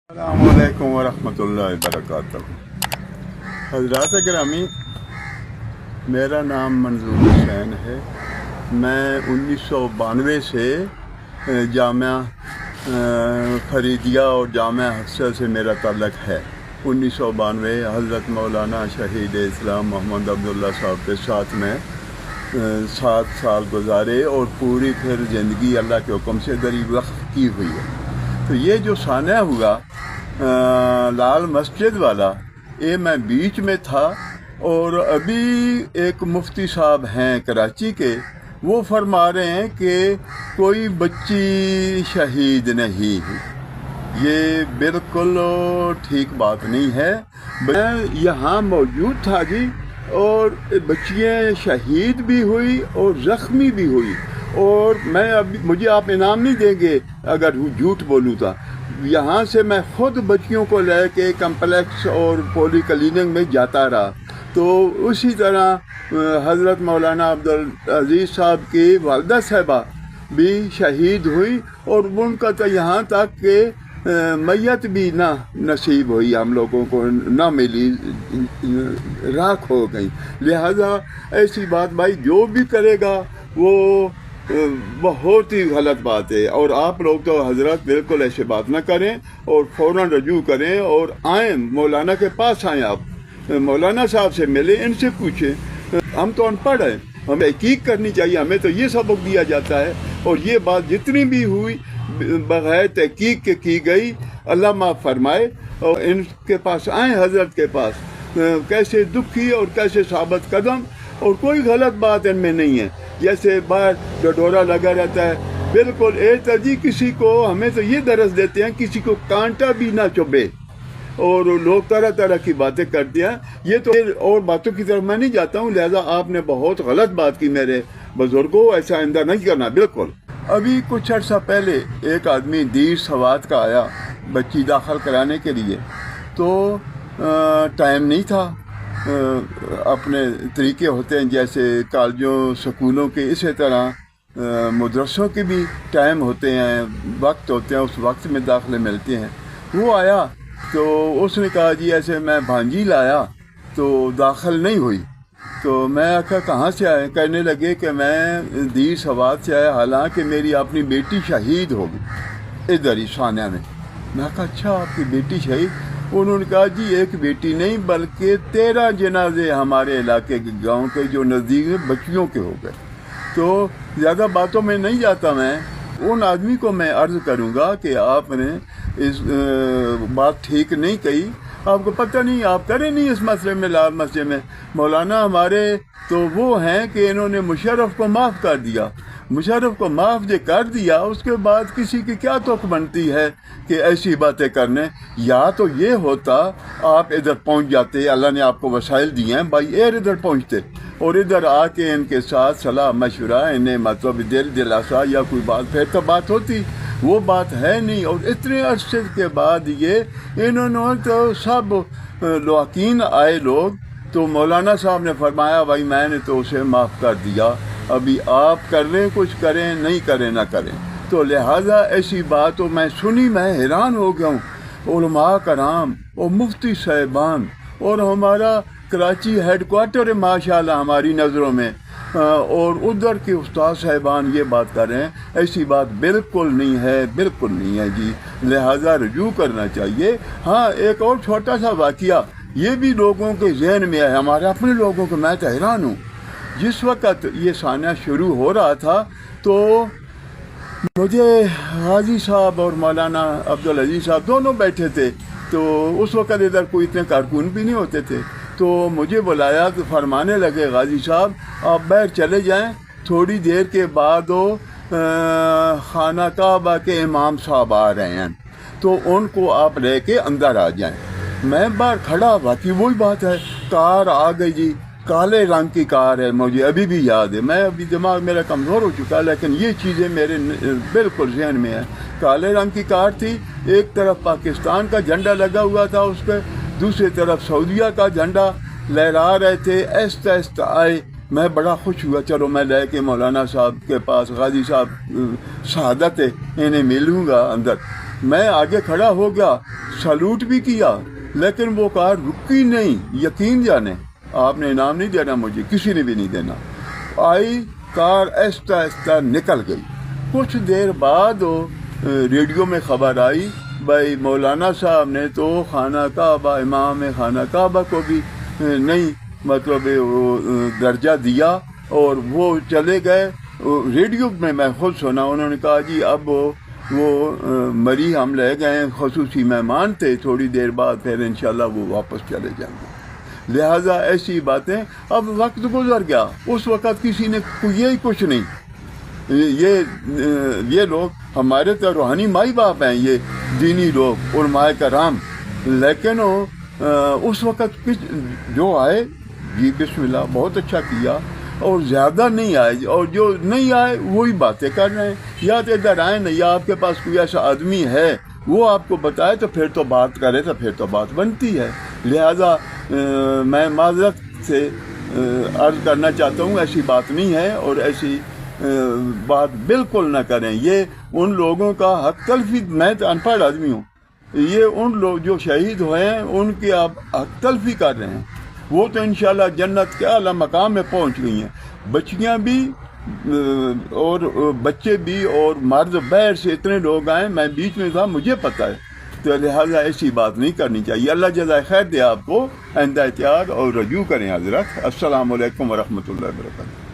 अस्सलामुअलैकुम वरहमतुल्लाहि वबरकातुहू। हज़रात गिरामी, मेरा नाम मंजूर हुसैन है। मैं 1992 से जामिया फरीदिया और जामिया हफ्सा से मेरा ताल्लुक़ है। 1992 हज़रत मौलाना शहीद इस्लाम मोहम्मद अब्दुल्ला साहब के साथ में 7 साल गुजारे और पूरी फिर ज़िंदगी अल्लाह के हुक्म से दरी वक्फ की हुई है। तो ये जो साना हुआ लाल मस्जिद वाला, ये मैं बीच में था और अभी एक मुफ्ती साहब हैं कराची के, वो फरमा रहे हैं कि कोई बच्ची शहीद नहीं। ये बिल्कुल ठीक बात नहीं है। मैं यहाँ मौजूद था जी, और बच्चियाँ शहीद भी हुई और ज़ख्मी भी हुई। और मैं अभी, मुझे आप इनाम नहीं देंगे अगर झूठ बोलूँ तो। यहाँ से मैं ख़ुद बच्चियों को लेके कम्प्लेक्स और पॉली क्लिनिक में जाता रहा। तो उसी तरह हज़रत मौलाना अब्दुल अजीज़ साहब की वालदा साहिबा भी शहीद हुई और उनका तो यहाँ तक कि मैयत भी ना नसीब हुई, हम लोगों को ना मिली, राख हो गई। लिहाजा ऐसी बात भाई जो भी करेगा वो बहुत ही गलत बात है। और आप लोग तो हजरत बिल्कुल ऐसे बात ना करें और फ़ौरन रजू करें और आएँ, मौलाना के पास आएँ, आप मौलाना साहब से मिलें, इनसे पूछें। हम तो अनपढ़ हैं, हमें तहकीक करनी चाहिए, हमें तो ये सबक दिया जाता है। और ये बात जितनी भी हुई बग़ैर तहकीक के की गई, अल्लाह माफ़ फरमाए। और इनके पास आएँ, हजरत के पास, कैसे दुखी और कैसे साबित कदम, और कोई गलत बात इनमें नहीं है। जैसे बाहर डडोरा लगा रहता है, बिल्कुल जी किसी को, हमें तो ये दरस देते हैं किसी को कांटा भी ना चुभे, और लोग तरह तरह की बातें करते हैं। ये तो और बातों की तरफ मैं नहीं जाता हूँ, लिहाजा आपने बहुत गलत बात की मेरे बुजुर्गों, ऐसा आइंदा नहीं करना बिल्कुल। अभी कुछ अर्सा पहले एक आदमी दीर सवात का आया बच्ची दाखिल कराने के लिए, तो टाइम नहीं था। अपने तरीके होते हैं जैसे कॉलेजों स्कूलों के, इसी तरह मदरसों के भी टाइम होते हैं, वक्त होते हैं, उस वक्त में दाखिले मिलते हैं। वो आया तो उसने कहा जी ऐसे मैं भांजी लाया तो दाखिल नहीं हुई। तो मैं आखा कहाँ से आए? कहने लगे कि मैं दीर सवात से आया, हालांकि मेरी अपनी बेटी शहीद हो गई इधर ही सानिया में। मैं कहा अच्छा आपकी बेटी शहीद? उन्होंने कहा जी एक बेटी नहीं बल्कि 13 जनाजे हमारे इलाके के गांव के जो नज़दीक बच्चियों के हो गए। तो ज़्यादा बातों में नहीं जाता मैं। उन आदमी को मैं अर्ज़ करूँगा कि आपने इस बात ठीक नहीं कही, आपको पता नहीं, आप करें नहीं इस मसले में। लाल मसले में मौलाना हमारे तो वो हैं कि इन्होंने मुशर्रफ को माफ़ कर दिया। मुशर्रफ को माफ़ जो कर दिया, उसके बाद किसी की क्या तोक बनती है कि ऐसी बातें करने। या तो ये होता आप इधर पहुंच जाते, अल्लाह ने आपको वसाइल दिए हैं, बाई एयर इधर पहुंचते और इधर आके इनके साथ सलाह मशवरा, इन्हें मतलब दिलासा या कोई बात, फिर तो बात होती। वो बात है नहीं। और इतने अरसे के बाद ये इन्होंने तो सब लौकीन आए लोग, तो मौलाना साहब ने फरमाया भाई मैंने तो उसे माफ़ कर दिया, अभी आप कर रहे कुछ करें, नहीं करें ना करें। तो लिहाजा ऐसी बात तो मैं सुनी, मैं हैरान हो गया हूँ। उलमा कराम और मुफ्ती साहिबान और हमारा कराची हेडक्वार्टर है माशाल्लाह हमारी नज़रों में, और उधर के उस्ताद साहिबान ये बात कर रहे हैं, ऐसी बात बिल्कुल नहीं है, बिल्कुल नहीं है जी। लिहाजा रजू करना चाहिए। हाँ, एक और छोटा सा वाक़या ये भी लोगों के जहन में है, हमारे अपने लोगों को। मैं तो हैरान हूँ, जिस वक़्त ये सानिया शुरू हो रहा था तो मुझे गाजी साहब और मौलाना अब्दुल अजीज़ साहब दोनों बैठे थे। तो उस वक़्त इधर कोई इतने कारकुन भी नहीं होते थे। तो मुझे बुलाया तो फरमाने लगे गाजी साहब आप बाहर चले जाएं, थोड़ी देर के बाद वो खाना काबा के इमाम साहब आ रहे हैं, तो उनको आप लेके अंदर आ जाएं। मैं बाहर खड़ा, बाकी वही बात है, कार आ गई जी, काले रंग की कार है, मुझे अभी भी याद है। मैं अभी दिमाग मेरा कमज़ोर हो चुका है, लेकिन ये चीज़ें मेरे बिल्कुल जहन में है। काले रंग की कार थी, एक तरफ पाकिस्तान का झंडा लगा हुआ था उस पर, दूसरी तरफ सऊदीया का झंडा लहरा रहे थे। ऐसा ऐसा आए, मैं बड़ा खुश हुआ, चलो मैं लेके मौलाना साहब के पास, गाजी साहब शहादत है, इन्हें मिलूँगा अंदर। मैं आगे खड़ा हो गया, सैल्यूट भी किया, लेकिन वो कार रुकी नहीं। यकीन जाने, आपने इनाम नहीं देना मुझे, किसी ने भी नहीं देना। आई कार आहिस्ता आहिस्ता निकल गई। कुछ देर बाद रेडियो में खबर आई, भाई मौलाना साहब ने तो खाना काबा, इमाम खाना काबा को भी नहीं मतलब वो दर्जा दिया, और वो चले गए। रेडियो में मैं खुद सुना, उन्होंने कहा जी अब वो मरी हम ले गए, खसूसी मेहमान थे, थोड़ी देर बाद फिर इंशाल्लाह वो वापस चले जाएंगे। लिहाजा ऐसी बातें, अब वक्त गुजर गया, उस वक़्त किसी ने ये कुछ नहीं, ये लोग हमारे तो रूहानी माई बाप हैं, ये दीनी लोग उलमाए कराम, लेकिन उस वक़्त जो आए जी बिस्मिल्लाह बहुत अच्छा किया, और ज़्यादा नहीं आए, और जो नहीं आए वही बातें कर रहे हैं। या तो इधर आए ना, या आपके पास कोई ऐसा आदमी है वो आपको बताए तो फिर तो बात करे, तो फिर तो बात बनती है। लिहाजा मैं माज़रत से अर्ज़ करना चाहता हूँ, ऐसी बात नहीं है, और ऐसी बात बिल्कुल ना करें। ये उन लोगों का हक तलफी, मैं तो अनपढ़ आदमी हूँ, ये उन लोग जो शहीद हुए हैं उनकी आप हक तलफी कर रहे हैं। वो तो इंशाल्लाह जन्नत के आला मकाम में पहुंच गई हैं, बच्चियां भी और बच्चे भी, और मर्द बाहर से इतने लोग आए, मैं बीच में था, मुझे पता है। तो लिहाजा ऐसी बात नहीं करनी चाहिए। अल्लाह जज़ाए खैर दे आपको, आइंदा एहतियात और रजू करें हज़रत। अस्सलामु अलैकुम व रहमतुल्लाहि व बरकातहू।